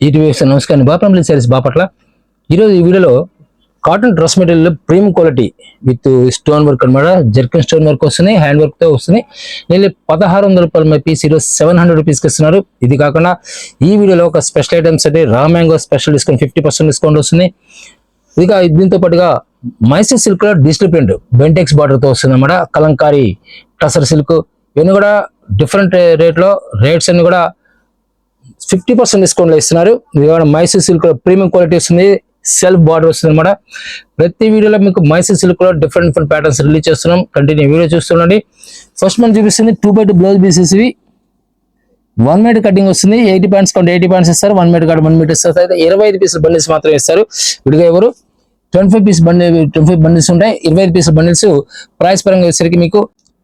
ETV నమస్కారం. బాపట్ల సారీస్ బాపట్ల. ఈరోజు ఈ వీడియోలో cotton dress material premium quality with stone work అనమాట. జర్కిన్ స్టోన్ వర్క్ వస్తుంది, హ్యాండ్ వర్క్ తో వస్తుంది. నేను 1600 రూపాయల పీస్ ఈరోజు 700 రూపీస్కి ఇస్తున్నారు. ఇది కాకుండా ఈ వీడియోలో ఒక స్పెషల్ ఐటమ్స్ అంటే raw mango special discount 50% discount వస్తుంది. ఇక దీంతో పాటుగా మైసూర్ సిల్క్ లో డిజిటల్ ప్రింట్ బెంటెక్స్ బార్డర్ తో వస్తుంది అనమాట. కలంకారీ టసర్ సిల్క్ ఇవన్నీ కూడా డిఫరెంట్ రేట్స్ అన్ని కూడా 50% డిస్కౌంట్ లో ఇస్తున్నారు. మైసూర్ సిల్క్ లో ప్రీమియం క్వాలిటీ వస్తుంది, సెల్ఫ్ బార్డర్ వస్తుంది అనమాట. ప్రతి వీడియోలో మీకు మైసూర్ సిల్క్ లో డిఫరెంట్ ప్యాటర్న్స్ రిలీజ్ చేస్తున్నాం. కంటిన్యూ వీడియో చూస్తుండండి. ఫస్ట్ మనం చూపిస్తుంది 2x2 బ్లౌజ్ పీసెస్. ఇవి 1 మీటర్ కటింగ్ వస్తుంది. 80 పాయింట్స్ కౌంట్ 80 పాయింట్స్ ఇస్తారు. 1 మీటర్ కట్ 1 మీటర్ ఇస్తారు. అయితే 25 పీసుల బండిల్స్ మాత్రమే ఇస్తారు. విడిగా ఎవరు 25 బండిల్స్ ఉంటాయి. 25 పీసుల బండిల్స్ ప్రైస్ పరంగా వచ్చేసరికి మీకు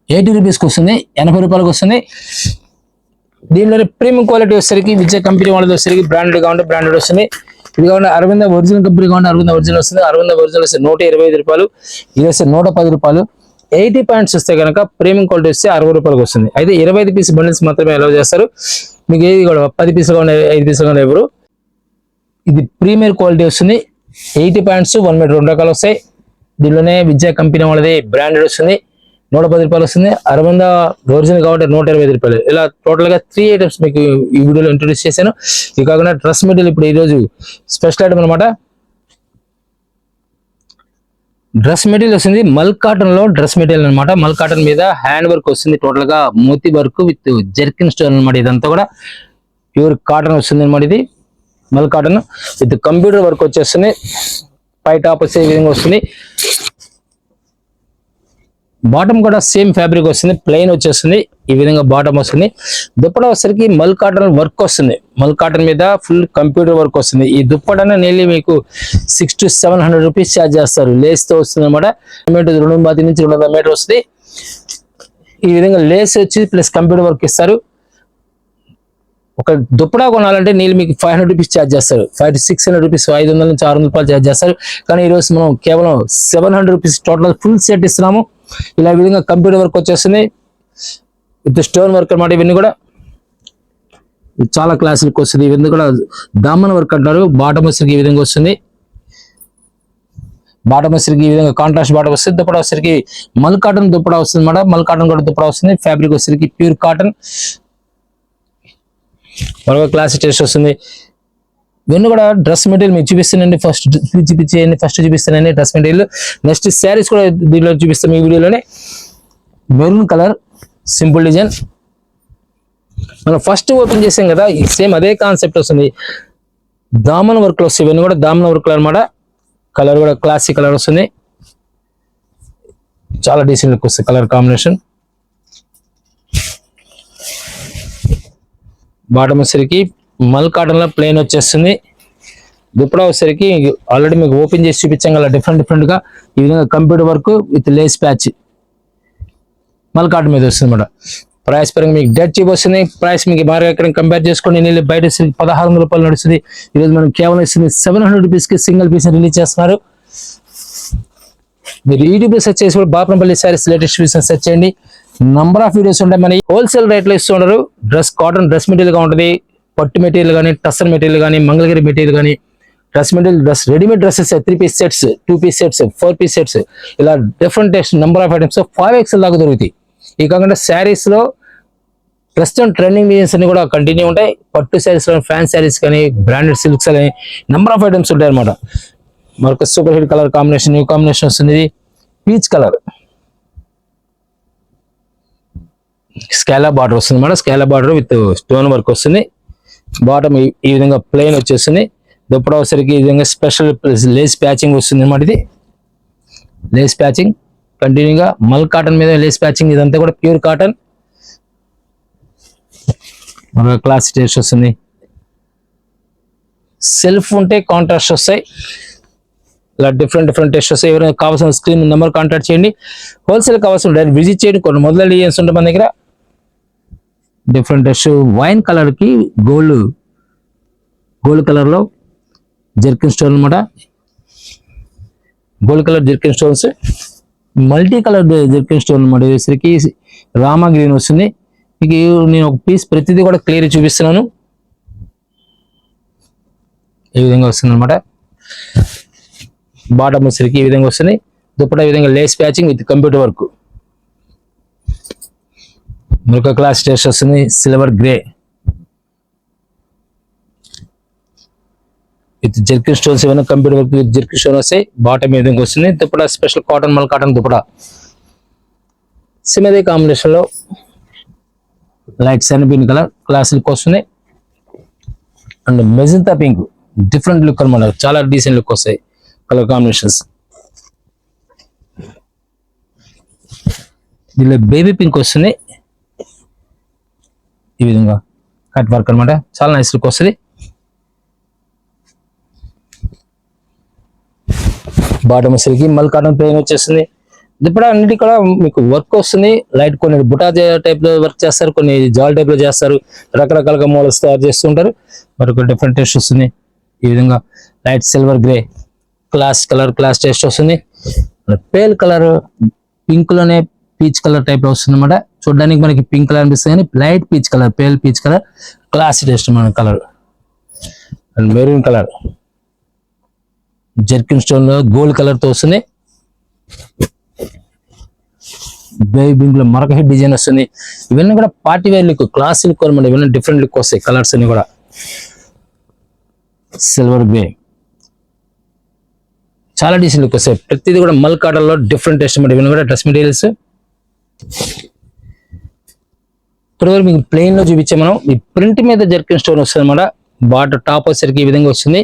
80 రూపీస్కి వస్తుంది, 80 రూపాయలకు వస్తుంది. దీనిలో ప్రీమియం క్వాలిటీ వచ్చేసరికి విజయ్ కంపెనీ వాళ్ళది వచ్చేసరికి బ్రాండెడ్ కావాలంటే బ్రాండెడ్ వస్తుంది. ఇది కావాలంటే అరవింద ఒరిజినల్ కంపెనీ కావాలంటే అరవింద ఒరిజినల్ వస్తుంది. అరవింద ఒరిజినల్ వస్తే 125 రూపాయలు, ఇది వస్తే 110 రూపాయలు. 80 పాయింట్స్ వస్తే కనుక ప్రీమియం క్వాలిటీ వస్తే 60 రూపాయలకు వస్తుంది. అయితే 25 పీస్ బండిల్స్ మాత్రమే అలౌ చేస్తారు. మీకు ఏది కూడా 10 పీసులు కానీ 5 పీసులు కానీ ఎవరు. ఇది ప్రీమియం క్వాలిటీ వస్తుంది. 80 పాయింట్స్ 1 మీటర్ 2 రకాలు వస్తాయి. దీనిలోనే విజయ్ కంపెనీ వాళ్ళది బ్రాండెడ్ వస్తుంది, 110 రూపాయలు వస్తుంది. అరవింద ఒరిజినల్ కాబట్టి 125 రూపాయలు. ఇలా టోటల్ గా 3 ఐటమ్స్ మీకు ఈ వీడియోలో ఇంట్రొడ్యూస్ చేశాను. ఇది కాకుండా డ్రెస్ మెటీరియల్ ఇప్పుడు ఈ రోజు స్పెషల్ ఐటమ్ అనమాట. డ్రెస్ మెటీరియల్ వస్తుంది మల్ కాటన్ లో డ్రెస్ మెటీరియల్ అనమాట. మల్ కాటన్ మీద హ్యాండ్ వర్క్ వస్తుంది. టోటల్ గా మోతీ వర్క్ విత్ జర్కిన్ స్టోన్ అనమాట. ఇదంతా కూడా ప్యూర్ కాటన్ వస్తుంది అనమాట. ఇది మల్ కాటన్ విత్ కంప్యూటర్ వర్క్ వచ్చేస్తుంది. పై టాప్ వచ్చే విధంగా వస్తుంది. బాటమ్ కూడా సేమ్ ఫ్యాబ్రిక్ వస్తుంది, ప్లెయిన్ వచ్చేస్తుంది. ఈ విధంగా బాటమ్ వస్తుంది. దుప్పట వచ్చేసరికి మల్ కాటన్ వర్క్ వస్తుంది. మల్ కాటన్ మీద ఫుల్ కంప్యూటర్ వర్క్ వస్తుంది. ఈ దుప్పటనే నెల్లి మీకు 600 to 700 రూపీస్ ఛార్జ్ చేస్తారు. లేస్ తో వస్తుంది అనమాట. 250 నుంచి 200 మీటర్ వస్తుంది. ఈ విధంగా లేస్ వచ్చి ప్లస్ కంప్యూటర్ వర్క్ ఇస్తారు. ఒక దుప్పటా కొనాలంటే నీళ్ళు మీకు 500 రూపీస్ ఛార్జ్ చేస్తారు. 500 to 600 రూపీస్, 500 నుంచి 600 రూపాయలు ఛార్జ్ చేస్తారు. కానీ ఈ రోజు మనం కేవలం 700 రూపీస్ టోటల్ ఫుల్ సెట్ ఇస్తున్నాము. ఇలా విధంగా కంప్యూటర్ వర్క్ వచ్చేస్తుంది విత్ స్టోన్ వర్క్ అనమాట. ఇవన్నీ కూడా చాలా క్లాస్ లుక్ వస్తుంది. ఇవన్నీ కూడా దామన్ వర్క్ అంటారు. బాటమ్ వచ్చరికి ఈ విధంగా వస్తుంది. బాటమ్ వచ్చరికి ఈ విధంగా కాంట్రాస్ట్ బాటమ్ వస్తుంది. దుప్పట వచ్చరికి మల్ కాటన్ దుప్పట వస్తుంది అనమాట. మల్ కాటన్ కూడా దుప్పట వస్తుంది. ఫ్యాబ్రిక్ వచ్చరికి ప్యూర్ కాటన్, మరొక క్లాస్ టేస్ట్ వస్తుంది. ఇవన్నీ కూడా డ్రెస్ మెటీరియల్ మీకు చూపిస్తానండి. ఫస్ట్ చూపిస్తానండి డ్రెస్ మెటీరియల్. నెక్స్ట్ శారీస్ కూడా దీనిలో చూపిస్తాం ఈ వీడియోలోనే. మెరూన్ కలర్ సింపుల్ డిజైన్ మనం ఫస్ట్ ఓపెన్ చేసాం కదా, సేమ్ అదే కాన్సెప్ట్ వస్తుంది. దామన్ వర్క్ లో వస్తాయి. ఇవన్నీ కూడా దామన్ వర్క్ అనమాట. కలర్ కూడా క్లాసిక్ కలర్ వస్తుంది. చాలా డీసెంట్ లుక్ వస్తుంది కలర్ కాంబినేషన్. బాటమ్ వచ్చరికి మల్ కాటన్ లో ప్లెయిన్ వచ్చేస్తుంది. దుప్పటా వచ్చరికి ఆల్రెడీ మీకు ఓపెన్ చేసి చూపించాం కదా డిఫరెంట్ గా. ఈ విధంగా computer work with lace patch మల్ కాటన్ మీద వస్తుంది అనమాట. ప్రైస్ పరంగా మీకు డెడ్ చీప్ వస్తుంది. ప్రైస్ మీకు మార్కెట్ కంపేర్ చేసుకోండి. నేను బయట 1600 రూపాయలు నడుస్తుంది. ఈరోజు మనం కేవలం ఇస్తుంది 700 రూపీస్ కి సింగిల్ పీస్ రిలీజ్ చేస్తున్నారు. మీరు యూట్యూబ్ లో సెర్చ్ చేసి Bapanapalli saris latest pieces search చేయండి. నంబర్ ఆఫ్ వీడియోస్ ఉంటాయి. మన హోల్సేల్ రేట్ లో ఇస్తున్నారు. కాటన్ డ్రెస్ మెటీరియల్ గా ఉంటుంది. పట్టు మెటీరియల్ కానీ, టసర్ మెటీరియల్ కానీ, మంగళగిరి మెటీరియల్ కానీ, dress material readymade dresses 3 piece sets, 2 piece sets, 4 piece sets, ఇలా different number of items 5XL దాకా దొరుకుతాయి. ఈ కాకుండా శారీస్ లో ప్రస్తుతం ట్రెండింగ్ డిజైన్స్ అన్ని కూడా కంటిన్యూ ఉంటాయి. పట్టు శారీస్ కానీ, ఫ్యాన్ శారీస్ కానీ, బ్రాండెడ్ సిల్క్స్ కానీ నంబర్ ఆఫ్ ఐటమ్స్ ఉంటాయి అనమాట. మరొక super hit colour combination, new combination వస్తుంది. పీచ్ కలర్ స్కాలా బార్డర్ వస్తుంది అన్నమాట. Scallop border with stone work వస్తుంది. బాటమ్ ఈ విధంగా ప్లెయిన్ వచ్చేస్తుంది. దుప్పటా వచ్చరికి ఈ విధంగా స్పెషల్ లేస్ ప్యాచింగ్ వస్తుంది అన్నమాట. ఇది లేస్ ప్యాచింగ్ కంటిన్యూగా మల్ కాటన్ మీద లేస్ ప్యాచింగ్. ఇదంతా కూడా ప్యూర్ కాటన్. మరొక క్లాస్ టేస్ట్ వస్తుంది. సెల్ఫ్ ఉంటే కాంట్రాస్ట్ వస్తాయి. ఇలా డిఫరెంట్ టేస్ట్ వస్తాయి. ఎవరైనా కావాల్సిన స్క్రీన్ నెంబర్ కాంటాక్ట్ చేయండి. హోల్సేల్ కావాల్సిన డైరెక్ట్ విజిట్ చేయండి. కొన్ని మొదల డిజైన్స్ ఉంటాయి మన దగ్గర. డిఫరెంట్ టెస్ట్ వైన్ కలర్ కి గోల్డ్ కలర్ లో జర్కిన్ స్టోన్ అనమాట. Gold colour zircon stones, multi colour zircon stone అనమాట. వేసరికి రామా గ్రీన్ వస్తుంది. మీకు నేను ఒక పీస్ ప్రతిదీ కూడా క్లియర్ చూపిస్తున్నాను. ఈ విధంగా వస్తుంది అనమాట. బాటమ్ వచ్చేసరికి ఈ విధంగా వస్తుంది. దుప్పటా ఈ విధంగా lace patching with computer work. మరొక క్లాస్ టేస్ట్ వస్తుంది silver grey with zircon stones. ఏమైనా computer work with zircon stone వస్తాయి. బాటమ్ ఈ విధంగా వస్తుంది. Dupatta special cotton mul cotton dupatta. సిమదే కాంబినేషన్ లో light sun green colour class look వస్తుంది. And magenta pink different look అనమాట. చాలా డీసెంట్ లుక్ వస్తాయి కలర్ కాంబినేషన్స్. దీనిలో బేబీ పింక్ వస్తుంది. ఈ విధంగా కట్ వర్క్ అనమాట. చాలా నైస్ లుక్ వస్తుంది. బాటమ్ వచ్చేసరికి మల్ కాటన్ ప్లెయిన్ వచ్చేస్తుంది. ఇప్పుడు అన్నిటి కూడా మీకు వర్క్ వస్తుంది. లైట్ కొన్ని బుటా టైప్ లో వర్క్ చేస్తారు, కొన్ని జాల్ టైప్ లో చేస్తారు. రకరకాలుగా మోడల్స్ తయారు చేస్తుంటారు. మరొక డిఫరెంట్ టేస్ట్ వస్తుంది. ఈ విధంగా light silver grey class taste వస్తుంది. పేల్ కలర్ పింక్ లోనే పీచ్ కలర్ టైప్ లో వస్తుంది అనమాట. చూడడానికి మనకి పింక్ కలర్ అనిపిస్తుంది కానీ light peach colour, pale peach colour class taste మన colour. And maroon colour zircon stone లో గోల్డ్ కలర్ తో వస్తుంది. బేబీ పింక్ లో మరొక హెడ్ డిజైన్ వస్తుంది. ఇవన్నీ కూడా party wear look, class look అనమాట. ఇవన్నీ డిఫరెంట్ లుక్ వస్తాయి కలర్స్ అన్ని కూడా. సిల్వర్ గ్రే చాలా డీసెంట్ లుక్ వస్తాయి. ప్రతిదీ కూడా మల్ కాటన్ లో డిఫరెంట్ టేస్ట్ అనమాట. ఇవన్నీ కూడా డ్రెస్ మెటీరియల్స్. ఇప్పటివరకు మీకు ప్లెయిన్ లో చూపించే మనం ఈ ప్రింట్ మీద జర్కిన్ స్టోన్ వస్తుంది అనమాట. బాటర్ టాప్ వచ్చేసరికి ఈ విధంగా వస్తుంది.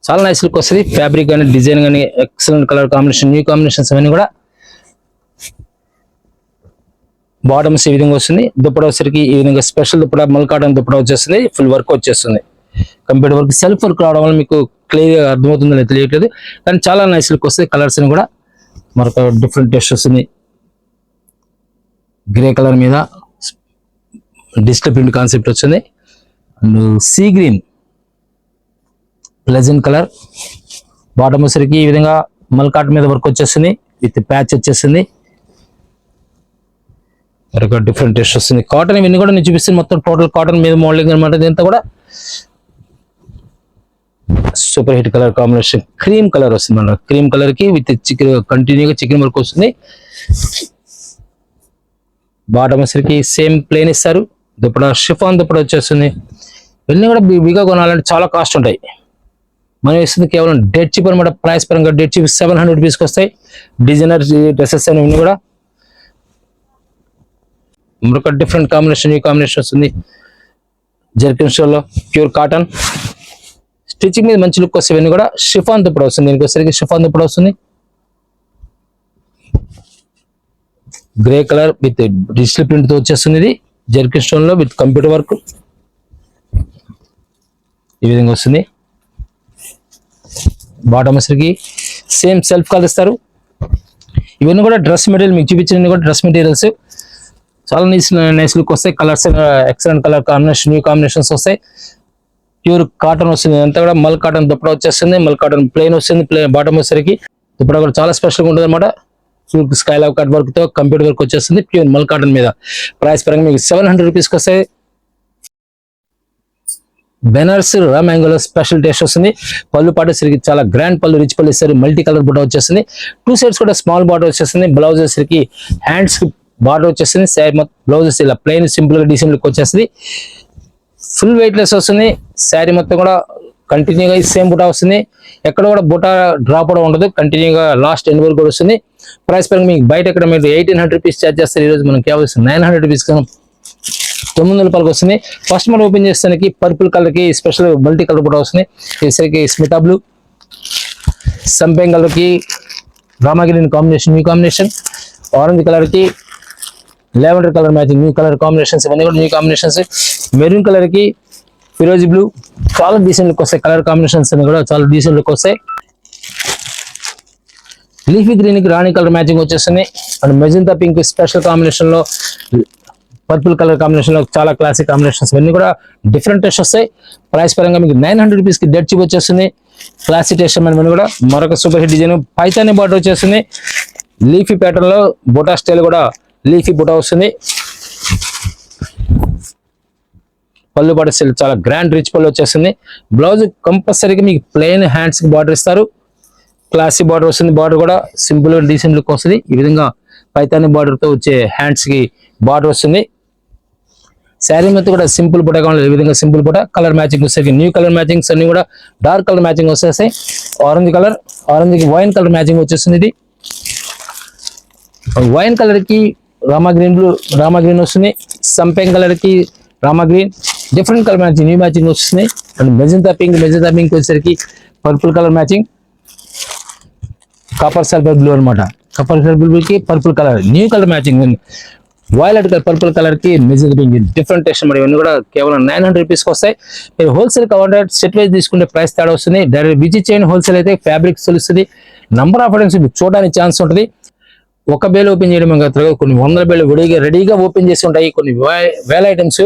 చాలా నైస్ లుక్ వస్తుంది. ఫ్యాబ్రిక్ కానీ డిజైన్ కానీ excellent colour combination, new combinations అవన్నీ కూడా. బాటమ్స్ ఈ విధంగా వస్తుంది. దుప్పట వచ్చేసరికి ఈ విధంగా స్పెషల్ దుప్పట మల్ కాటన్ దుప్పట వచ్చేస్తుంది. ఫుల్ వర్క్ వచ్చేస్తుంది. కంప్యూటర్ వర్క్ సెల్ఫ్ వర్క్ రావడం వల్ల మీకు క్లియర్ గా అర్థమవుతుందని తెలియట్లేదు కానీ చాలా నైస్ లుక్ వస్తుంది. కలర్స్ అని కూడా మరొక డిఫరెంట్ టేస్ట్ వస్తుంది. గ్రే కలర్ మీద డిజిటల్ ప్రింట్ కాన్సెప్ట్ వచ్చింది. And sea green pleasant colour. Bottom వచ్చేసరికి ఈ విధంగా మల్ కాటన్ మీద వర్క్ వచ్చేస్తుంది విత్ ప్యాచ్ వచ్చేస్తుంది. మరొక డిఫరెంట్ టేస్ట్ వస్తుంది. కాటన్ ఇవన్నీ కూడా నేను చూపిస్తుంది మొత్తం టోటల్ కాటన్ మీద మోడలింగ్ అనమాట. ఇదంతా కూడా super hit colour combination cream colour వస్తుంది మన. క్రీమ్ కలర్ కి విత్ చికెన్ కంటిన్యూగా చికెన్ వర్క్ వస్తుంది. బాటమ్ వచ్చేసరికి సేమ్ ప్లేన్ ఇస్తారు. దుప్పట షిఫాన్ దుప్పట వచ్చేస్తుంది. ఇవన్నీ కూడా బిగా కొనాలంటే చాలా కాస్ట్ ఉంటాయి. మనం ఇస్తుంది కేవలం డెడ్ చీప్ అనమాట. ప్రైస్ పరంగా డెడ్ చీప్ 700 రూపీస్కి వస్తాయి. డిజైనర్ డ్రెస్సెస్ అని ఇవన్నీ కూడా మరొక డిఫరెంట్ కాంబినేషన్, ఈ కాంబినేషన్ వస్తుంది. జర్కిన్ స్టోన్ లో ప్యూర్ కాటన్ స్టిచ్చింగ్ మీద మంచి లుక్ వస్తాయి. ఇవన్నీ కూడా షిఫాన్ దుప్పట వస్తుంది. దీనికి వచ్చేసరికి షిఫాన్ దుప్పట వస్తుంది. Grey colour with digital print తో వచ్చేస్తుంది. ఇది జర్కిన్ స్టోన్ లో విత్ కంప్యూటర్ వర్క్ ఈ విధంగా వస్తుంది. బాటమ్ వచ్చేసరికి సేమ్ సెల్ఫ్ కలర్ ఇస్తారు. ఇవన్నీ కూడా డ్రెస్ మెటీరియల్ మీకు చూపించిన కూడా డ్రెస్ మెటీరియల్స్. చాలా నైస్ లుక్ వస్తాయి. Colours excellent colour combination, new combinations వస్తాయి. ప్యూర్ కాటన్ వస్తుంది. అంతా కూడా మల్ కాటన్ దుప్పట వచ్చేస్తుంది. మల్ కాటన్ ప్లెయిన్ వస్తుంది. బాటమ్ వచ్చేసరికి దుప్పట కూడా చాలా స్పెషల్గా ఉంటుంది అనమాట. Full sky love cut work తో కంప్యూటర్ వర్క్ వచ్చేస్తుంది. ప్యూర్ మల్ కాటన్ మీద ప్రైస్ పరంగా మీకు 700 రూపీస్కి వస్తాయి. బెనారస్ రా మ్యాంగోలో స్పెషల్ టేస్ట్ వస్తుంది. పళ్ళు పాటు సరికి చాలా గ్రాండ్ పళ్ళు, రిచ్ పళ్ళు ఇస్తారు. మల్టీ కలర్ బుట్ట వచ్చేస్తుంది. 2 సైడ్స్ కూడా స్మాల్ బార్డర్ వచ్చేస్తుంది. బ్లౌజ్ వచ్చేసరికి హ్యాండ్స్ బార్డర్ వచ్చేస్తుంది. శారీ మొత్తం బ్లౌజ్ ఇలా ప్లెయిన్ సింపుల్ గా డీసెంట్ లుక్ వచ్చేస్తుంది. ఫుల్ వెయిట్ లెస్ వస్తుంది. శారీ మొత్తం కూడా కంటిన్యూగా సేమ్ బుటా వస్తుంది. ఎక్కడ కూడా బుటా డ్రాప్ అవడం ఉండదు. కంటిన్యూగా లాస్ట్ ఎండ్ వరకు కూడా వస్తుంది. ప్రైస్ పరంగా మీకు బయట ఎక్కడ మీరు 1800 రూపీస్ ఛార్జ్ చేస్తారు. ఈ రోజు మనం కేవలం 900 రూపీస్ 900 రూపాయలకి వస్తుంది. ఫస్ట్ మనం ఓపెన్ చేస్తానికి పర్పుల్ కలర్ కి స్పెషల్ మల్టీ కలర్ కూడా వస్తుంది. ఇది స్మితా బ్లూ, సంపెంగ్ కలర్ కి Rama green combination, new combination. Orange colour కి lavender colour matching, new colour combinations. ఇవన్నీ కూడా న్యూ కాంబినేషన్స్. మెరూన్ కలర్ కి ఫిరోజీ బ్లూ చాలా డీసెంట్ లుక్ వస్తాయి. కలర్ కాంబినేషన్స్ అన్ని కూడా చాలా డీసెంట్ లుక్ వస్తాయి. లీఫీ గ్రీన్ కి రాణి కలర్ మ్యాచింగ్ వచ్చేస్తుంది. And magenta pink special combination లో పర్పుల్ కలర్ కాంబినేషన్ లో చాలా క్లాసిక్ కాంబినేషన్స్. ఇవన్నీ కూడా డిఫరెంట్ టేస్ట్ వస్తాయి. ప్రైస్ పరంగా మీకు 900 రూపీస్ కి డెడ్ చీప్ వచ్చేస్తుంది. క్లాసిక్ టేస్ట్ ఇవన్నీ కూడా మరొక super hit design Paithani border వచ్చేస్తుంది. లీఫీ ప్యాటర్న్ లో బుటా స్టైల్ కూడా లీఫీ బుటా వస్తుంది. పళ్ళు పాటు చాలా గ్రాండ్ రిచ్ పళ్ళు వచ్చేస్తుంది. బ్లౌజ్ కంపల్సరీగా మీకు ప్లెయిన్ హ్యాండ్స్ కి బార్డర్ ఇస్తారు. క్లాసీ బార్డర్ వస్తుంది. బార్డర్ కూడా సింపుల్ గా డీసెంట్ లుక్ వస్తుంది. ఈ విధంగా పైతాని బార్డర్ తో వచ్చే హ్యాండ్స్ కి బార్డర్ వస్తుంది. శారీ మొత్తం కూడా సింపుల్ బుట్ట కావాలి. ఈ విధంగా సింపుల్ బుట్ట. కలర్ మ్యాచింగ్ వస్తాయి. న్యూ కలర్ మ్యాచింగ్స్ అన్ని కూడా డార్క్ కలర్ మ్యాచింగ్ వస్తాయి. ఆరెంజ్ కలర్, ఆరెంజ్ కి వైన్ కలర్ మ్యాచింగ్ వచ్చేస్తుంది. ఇది వైన్ కలర్ కి Rama green blue, Rama green వస్తుంది. సంపెంగ్ కలర్ కి Rama green, different colour matching, new matching వస్తుంది. అండ్ మెజంతా పింక్ వచ్చేసరికి purple colour matching, copper sulphur blue అనమాట. కాపర్ సల్ఫర్ బ్లూ కి purple colour new colour matching. Violet colour, purple colour కి magenta pink, different taste మరి ఇవన్నీ కూడా కేవలం 900 రూపీస్కి వస్తాయి. మీరు హోల్సేల్ కావాలంటే సెట్ వైజ్ తీసుకుంటే ప్రైస్ తేడా వస్తుంది. డైరెక్ట్ విజిట్ చేయండి. హోల్సేల్ అయితే ఫ్యాబ్రిక్స్ తెలుస్తుంది. నంబర్ ఆఫ్ ఐటమ్స్ చూడడానికి ఛాన్స్ ఉంటుంది. ఒక బేల్ ఓపెన్ చేయడం కాదు, కొన్ని వందల బేలు రెడీగా ఓపెన్ చేసి ఉంటాయి. కొన్ని వేల ఐటమ్స్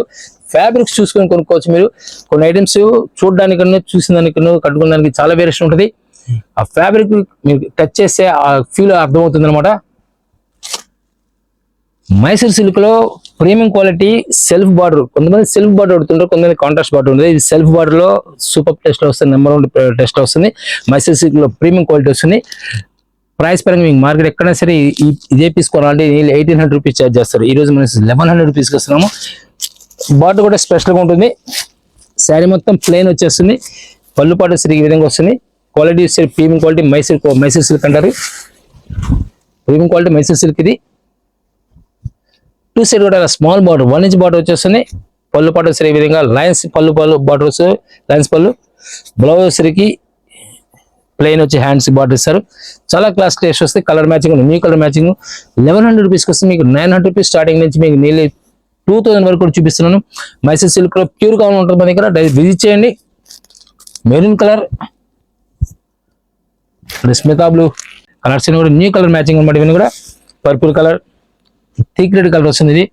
ఫ్యాబ్రిక్స్ చూసుకొని కొనుక్కోవచ్చు. మీరు కొన్ని ఐటమ్స్ చూడడానికన్నా చూసిన దానికన్నా కట్టుకున్న దానికి చాలా వేరియేషన్ ఉంటుంది. ఆ ఫ్యాబ్రిక్ మీరు టచ్ చేస్తే ఆ ఫీల్ అర్థమవుతుంది అనమాట. మైసూర్ సిల్క్ లో ప్రీమియం క్వాలిటీ సెల్ఫ్ బార్డర్, కొంతమంది సెల్ఫ్ బార్డర్ అడుగుతుంటారు, కొంతమంది కాంట్రాస్ట్ బార్డర్ ఉంటుంది. ఇది సెల్ఫ్ బార్డర్ లో సూపర్ టెస్ట్ వస్తుంది, నెంబర్ 1 టెస్ట్ వస్తుంది. మైసూర్ సిల్క్ లో ప్రీమియం క్వాలిటీ వస్తుంది. ప్రైస్ పరంగా మీకు మార్కెట్ ఎక్కడైనా సరే ఇదే పీస్ కొనాలంటే 1800 రూపీస్ ఛార్జ్ చేస్తారు. ఈ రోజు మనం 1100 రూపీస్కి వస్తున్నాము. బార్డర్ కూడా స్పెషల్గా ఉంటుంది. శారీ మొత్తం ప్లెయిన్ వచ్చేస్తుంది. పళ్ళు పాటు సరిగ్గా ఈ విధంగా వస్తుంది. Quality premium quality Mysore silk అంటారు. ప్రీమియం క్వాలిటీ మైసూర్ సిల్క్ ఇది. 2 సైడ్ కూడా స్మాల్ బార్డర్ 1 ఇంచ్ బార్డర్ వచ్చేస్తుంది. పళ్ళు పాటు సరి ఈ విధంగా లైన్స్ పళ్ళు బార్డర్ వస్తుంది. లైన్స్ పళ్ళు. బ్లౌజ్ సరికి ప్లెయిన్ వచ్చి హ్యాండ్స్ బార్డర్ ఇస్తారు. చాలా క్లాస్ టేస్ట్ వస్తుంది. Colour matching, new colour matching 1100 రూపీస్కి వస్తుంది. మీకు 900 రూపీస్ స్టార్టింగ్ నుంచి మీకు నియర్లీ 2000 వరకు కూడా చూపిస్తున్నాను. మైసూర్ సిల్క్ లో ప్యూర్ గా ఉంటుంది మన దగ్గర. విజిట్ చేయండి. Maroon colour, Smita blue colours కూడా న్యూ కలర్ మ్యాచింగ్ అనమాట. ఇవన్నీ కూడా purple colour, thick red colour వస్తుంది. ఇది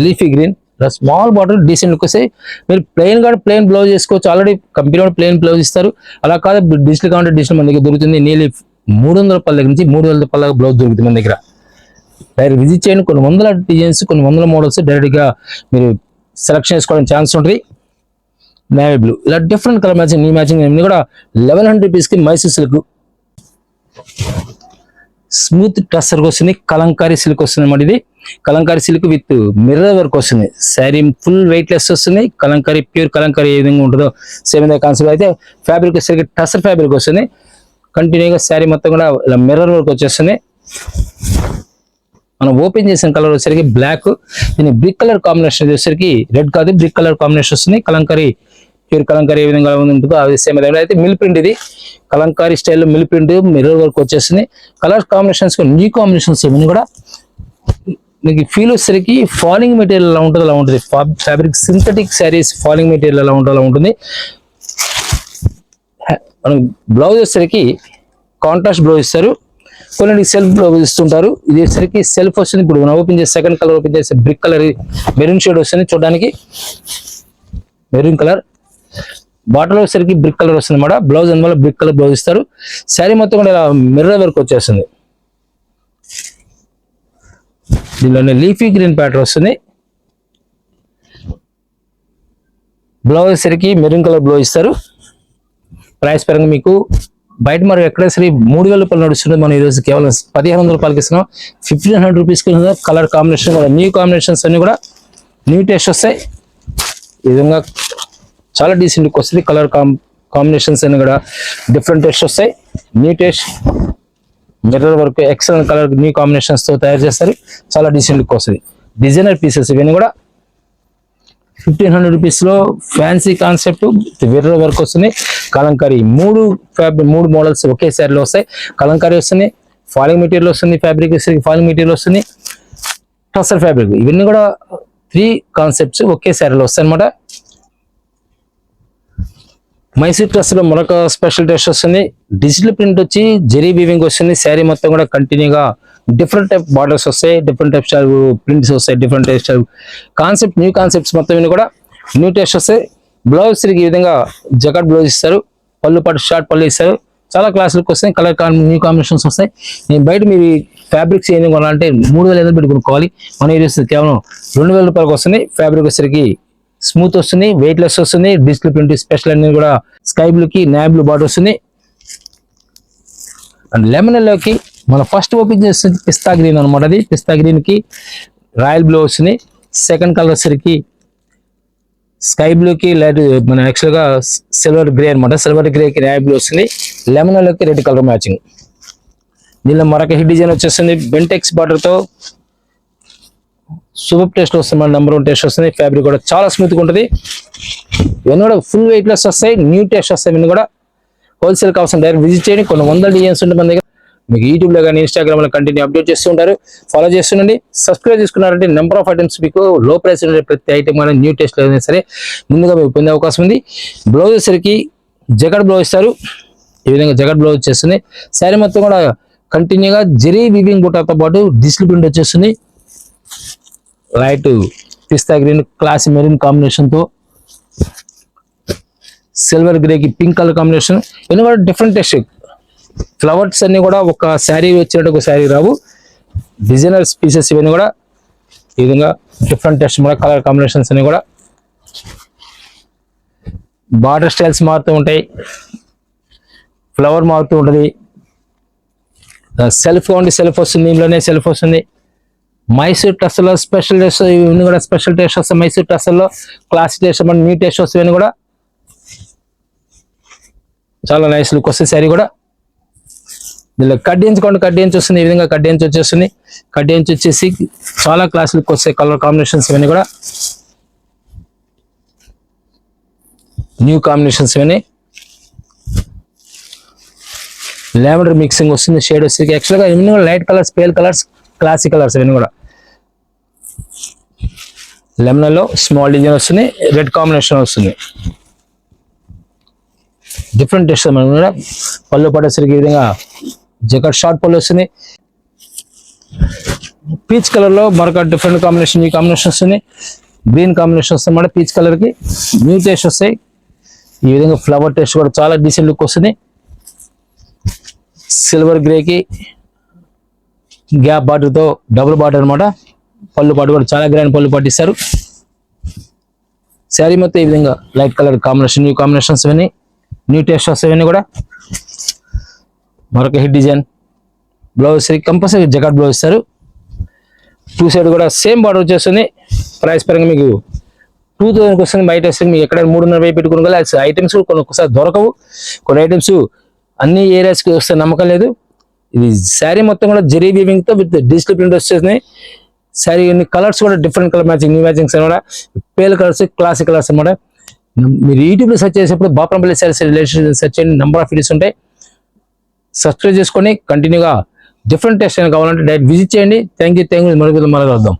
leafy green, small border decent look వస్తాయి. మీరు ప్లెయిన్ బ్లౌజ్ చేసుకోవచ్చు. ఆల్రెడీ కంపెనీ ప్లెయిన్ బ్లౌజ్ ఇస్తారు. అలా కాదు డిజిటల్ కావాలంటే డిజిటల్ మన దగ్గర దొరుకుతుంది. నియర్లీ 300 రూపాయల దగ్గర నుంచి 300 రూపాయల బ్లౌజ్ దొరుకుతుంది మన దగ్గర. డైరెక్ట్ విజిట్ చేయండి. కొన్ని వందల డిజైన్స్, కొన్ని వందల మోడల్స్ డైరెక్ట్ గా మీరు సెలెక్షన్ చేసుకోవడానికి ఛాన్స్ ఉంటుంది. నేవీ బ్లూ, ఇలా different colour matching, new matching అన్ని కూడా 1100 రూపీస్కి మైసూర్ సిల్క్. స్మూత్ టస్సర్ వస్తుంది. కలంకారీ సిల్క్ వస్తుంది అన్నమాట. ఇది Kalamkari silk with mirror work వస్తుంది. శారీ ఫుల్ వెయిట్ లెస్ వస్తుంది. కలంకారీ ప్యూర్ కలంకారీ ఏ విధంగా ఉంటుందో సేమ్ ఇదే కాన్సెప్ట్. అయితే ఫ్యాబ్రిక్ వచ్చేసరికి టస్సర్ ఫ్యాబ్రిక్ వస్తుంది. కంటిన్యూగా శారీ మొత్తం కూడా ఇలా మిర్రర్ వర్క్ వచ్చేస్తుంది. మనం ఓపెన్ చేసిన కలర్ వచ్చేసరికి బ్లాక్, దీని బ్రిక్ కలర్ కాంబినేషన్ వచ్చేసరికి రెడ్ కాదు, బ్రిక్ కలర్ కాంబినేషన్ వస్తుంది. కలంకారీ ప్యూర్ కలంకారీ ఏ విధంగా ఉంటుందో అది సేమ్ అదే. అయితే మిల్ ప్రింట్, ఇది కలంకారీ స్టైల్లో మిల్ ప్రింట్ మిర్రర్ వర్క్ వచ్చేస్తుంది. కలర్ కాంబినేషన్స్ న్యూ కాంబినేషన్స్ ఇవన్నీ కూడా మీకు ఫీల్ వచ్చేసరికి ఫాలింగ్ మెటీరియల్ ఎలా ఉంటుంది అలా ఉంటుంది. Fabric synthetic saris falling material ఎలా ఉంటుందో అలా ఉంటుంది. మనం బ్లౌజ్ వచ్చేసరికి కాంట్రాస్ట్ బ్లౌజ్ ఇస్తారు. కొన్ని సెల్ఫ్ బ్లౌజ్ ఇస్తుంటారు. ఇది వచ్చేసరికి సెల్ఫ్ వస్తుంది. ఇప్పుడు మనం ఓపెన్ చేసి సెకండ్ కలర్ ఓపెన్ చేస్తే బ్రిక్ కలర్ మెరూన్ షేడ్ వస్తుంది. చూడడానికి మెరూన్ కలర్. బాటల్ వచ్చేసరికి బ్రిక్ కలర్ వస్తుంది అన్నమాట. బ్లౌజ్ అందువల్ల బ్రిక్ కలర్ బ్లౌజ్ ఇస్తారు. శారీ మొత్తం కూడా ఇలా మిర్రర్ వర్క్ వచ్చేస్తుంది. దీనిలోనే లీఫీ గ్రీన్ ప్యాటర్న్ వస్తుంది. బ్లౌజ్ వచ్చేసరికి మెరూన్ కలర్ బ్లౌజ్ ఇస్తారు. ప్రైస్ పరంగా మీకు బయట మరి ఎక్కడ సరే 3000 రూపాయలు నడుస్తుంది. మనం ఈరోజు కేవలం 1500 రూపాయలకి ఇస్తున్నాం. 1500 రూపీస్కి కలర్ కాంబినేషన్ కూడా న్యూ కాంబినేషన్స్ అన్ని కూడా న్యూ టేస్ట్ వస్తాయి. ఈ విధంగా చాలా డీసెంట్ లుక్ వస్తుంది. కలర్ కాంబినేషన్స్ అన్ని కూడా డిఫరెంట్ టేస్ట్ వస్తాయి. New taste mirror work excellent colour new combinations తో తయారు చేస్తారు. చాలా డీసెంట్ లుక్ వస్తుంది. డిజైనర్ పీసెస్ ఇవన్నీ కూడా 1500 రూపీస్ లో ఫ్యాన్సీ కాన్సెప్ట్ మిర్రర్ వర్క్ వస్తుంది. కలంకారీ మూడు మోడల్స్ ఒకే శారీలో వస్తాయి. కలంకారీ వస్తుంది, ఫాలింగ్ మెటీరియల్ వస్తుంది, ఫ్యాబ్రిక్ ఫాలింగ్ మెటీరియల్ వస్తుంది, టసర్ ఫ్యాబ్రిక్. ఇవన్నీ కూడా 3 కాన్సెప్ట్స్ ఒకే శారీలో వస్తాయి అనమాట. మైసూర్ డ్రెస్ లో మరొక స్పెషల్ టెస్ట్ వస్తుంది. డిజిటల్ ప్రింట్ వచ్చి జెరీ వీవింగ్ వస్తుంది. శారీ మొత్తం కూడా కంటిన్యూగా డిఫరెంట్ టైప్ బార్డర్స్ వస్తాయి, డిఫరెంట్ టైప్ స్టైల్ ప్రింట్స్ వస్తాయి, different type style concept new concepts మొత్తం ఇన్ని కూడా న్యూ టెస్ట్ వస్తాయి. బ్లౌజ్ తిరిగి ఈ విధంగా జకాట్ బ్లౌజ్ ఇస్తారు. పళ్ళు పాటు షార్ట్ పళ్ళు ఇస్తారు. చాలా క్లాస్ లుక్ వస్తాయి. కలర్ న్యూ కాంబినేషన్స్ వస్తాయి. నేను బయట మీరు ఫ్యాబ్రిక్స్ ఏం కొనాలంటే 3,500 పెట్టి కొనుక్కోవాలి. మన ఏరియా కేవలం 2,000 రూపాయలకు వస్తుంది. ఫ్యాబ్రిక్ వచ్చేసరికి స్మూత్ వస్తుంది, వెయిట్ లెస్ వస్తుంది. డిజిటల్ ప్రింట్ స్పెషల్ అనేది కూడా స్కై బ్లూ కి నావీ బ్లూ బార్డర్ వస్తుంది. అండ్ లెమన్ ఎల్లోకి మన ఫస్ట్ ఓపెన్ చేస్తుంది పిస్తా గ్రీన్ అనమాట. అది పిస్తా గ్రీన్ కి రాయల్ బ్లూ వస్తుంది. సెకండ్ కలర్ వచ్చేసరికి స్కై బ్లూ కి లైట్ మన యాక్చువల్ గా సిల్వర్ గ్రే అనమాట. సిల్వర్ గ్రే కి రాయల్ బ్లూ వస్తుంది. లెమన్ ఎల్లోకి రెడ్ కలర్ మ్యాచింగ్. దీనిలో మరొక హిట్ డిజైన్ వచ్చేస్తుంది బెంటెక్స్ బార్డర్ తో సూపర్ టేస్ట్ వస్తుంది. నెంబర్ 1 టేస్ట్ వస్తుంది. ఫ్యాబ్రిక్ కూడా చాలా స్మూత్ గా ఉంటుంది. ఇవన్నీ కూడా ఫుల్ వెయిట్ లెస్ వస్తాయి, న్యూ టేస్ట్ వస్తాయి. ఇవన్నీ కూడా హోల్సేల్ కావాల్సిన డైరెక్ట్ విజిట్ చేయండి. కొన్ని 100 డిజైన్స్ ఉంటాయి మన దగ్గర. మీకు యూట్యూబ్ లో కానీ ఇన్స్టాగ్రామ్ లో కంటిన్యూ అప్డేట్ చేస్తూ ఉంటారు. ఫాలో చేస్తుండండి. సబ్స్క్రైబ్ చేసుకున్నారంటే నెంబర్ ఆఫ్ ఐటమ్స్ మీకు లో ప్రైస్ ప్రతి ఐటమ్ కానీ న్యూ టేస్ట్ అయినా సరే ముందుగా మీకు పొందే అవకాశం ఉంది. బ్లౌజ్ వచ్చేసరికి జగడ్ బ్లౌజ్ ఇస్తారు. ఈ విధంగా జగడ్ బ్లౌజ్ వచ్చేస్తుంది. శారీ మొత్తం కూడా కంటిన్యూగా జెరీ వీవింగ్ బుట్టాతో పాటు డిజిటల్ ప్రింట్ వచ్చేస్తుంది. లైట్ పిస్తా గ్రీన్ క్లాస్ మెరూన్ కాంబినేషన్ తో సిల్వర్ గ్రే కి పింక్ కలర్ కాంబినేషన్. ఇవన్నీ కూడా డిఫరెంట్ టేస్ట్. ఫ్లవర్స్ అన్ని కూడా ఒక శారీ వచ్చినట్టు ఒక శారీ రావు. డిజైనర్ పీసెస్ ఇవన్నీ కూడా ఈ విధంగా డిఫరెంట్ టేస్ట్ కూడా కలర్ కాంబినేషన్స్ అన్ని కూడా బార్డర్ స్టైల్స్ మారుతూ ఉంటాయి. ఫ్లవర్ మారుతూ ఉంటుంది. సెల్ఫ్ ఉండి సెల్ఫ్ వస్తుంది. ఇంట్లోనే సెల్ఫ్ వస్తుంది. మైసూర్ టస్సర్లో స్పెషల్ టేస్ట్ ఇవన్నీ కూడా స్పెషల్ టేస్ట్ వస్తాయి. మైసూర్ టస్సర్లో క్లాసిక్ టేస్ట్ న్యూ టేస్ట్ వస్తాయి. ఇవన్నీ కూడా చాలా నైస్ లుక్ వస్తుంది. శారీ కూడా దీనిలో కడ్డీన్స్ వస్తుంది. ఈ విధంగా కడ్డీన్స్ వచ్చేస్తుంది. కడ్డీన్స్ వచ్చేసి చాలా క్లాస్ లుక్ వస్తాయి. కలర్ కాంబినేషన్స్ ఇవన్నీ కూడా న్యూ కాంబినేషన్స్ ఇవన్నీ. లావెండర్ మిక్సింగ్ వస్తుంది. షేడ్ వస్తుంది. యాక్చువల్గా ఇవన్నీ కూడా light colours, pale colours, classic colours ఇవన్నీ కూడా. లెమన్ లో స్మాల్ డిజైన్ వస్తుంది. రెడ్ కాంబినేషన్ వస్తుంది. డిఫరెంట్ టేస్ట్ మనం కూడా. పళ్ళు పడేసరికి ఈ విధంగా జకెట్ షార్ట్ పళ్ళు వస్తుంది. పీచ్ కలర్ లో మరొక డిఫరెంట్ కాంబినేషన్, ఈ కాంబినేషన్ వస్తుంది. గ్రీన్ కాంబినేషన్ వస్తుంది అన్నమాట. పీచ్ కలర్ కి న్యూ టేస్ట్ వస్తాయి. ఈ విధంగా ఫ్లవర్ టేస్ట్ కూడా చాలా డీసెంట్ లుక్ వస్తుంది. సిల్వర్ గ్రే కి గ్యాప్ బార్డర్ తో డబుల్ బార్డర్ అనమాట. పళ్ళు పాటు కూడా చాలా గ్రాండ్ పళ్ళు పాటిస్తారు. శారీ మొత్తం ఈ విధంగా light colour combination, new combinations ఇవన్నీ న్యూ టేస్ట్ వస్తాయి. ఇవన్నీ కూడా మరొక hit design. Blouse compulsory జకాట్ blouse ఇస్తారు. 2 సైడ్ కూడా సేమ్ బార్డర్ వచ్చేస్తుంది. ప్రైస్ పరంగా మీకు 2,000 వస్తుంది. బయట వస్తుంది మీకు ఎక్కడ 3,500 పెట్టుకుని ఐటమ్స్ కొన్ని ఒక్కసారి దొరకవు. కొన్ని ఐటమ్స్ అన్ని ఏరియాస్కి వస్తే నమ్మకం లేదు. ఇది శారీ మొత్తం కూడా జెరీ వీవింగ్ తో విత్ డిజిటల్ ప్రింట్ వచ్చేసినాయి. శారీ కలర్స్ కూడా different colour matching, new matchings అనమాట. పేల్ కలర్స్, క్లాసిక్ కలర్స్ అనమాట. మీరు యూట్యూబ్ లో సెర్చ్ చేసేప్పుడు బాపనపల్లి శారీస్ రిలేషన్ సెర్చ్ చేయండి. నెంబర్ ఆఫ్ వీడియోస్ ఉంటాయి. సబ్స్క్రైబ్ చేసుకొని కంటిన్యూగా డిఫరెంట్ టెస్ట్ కావాలంటే డైరెక్ట్ విజిట్ చేయండి. Thank you. మరొక వద్దాం.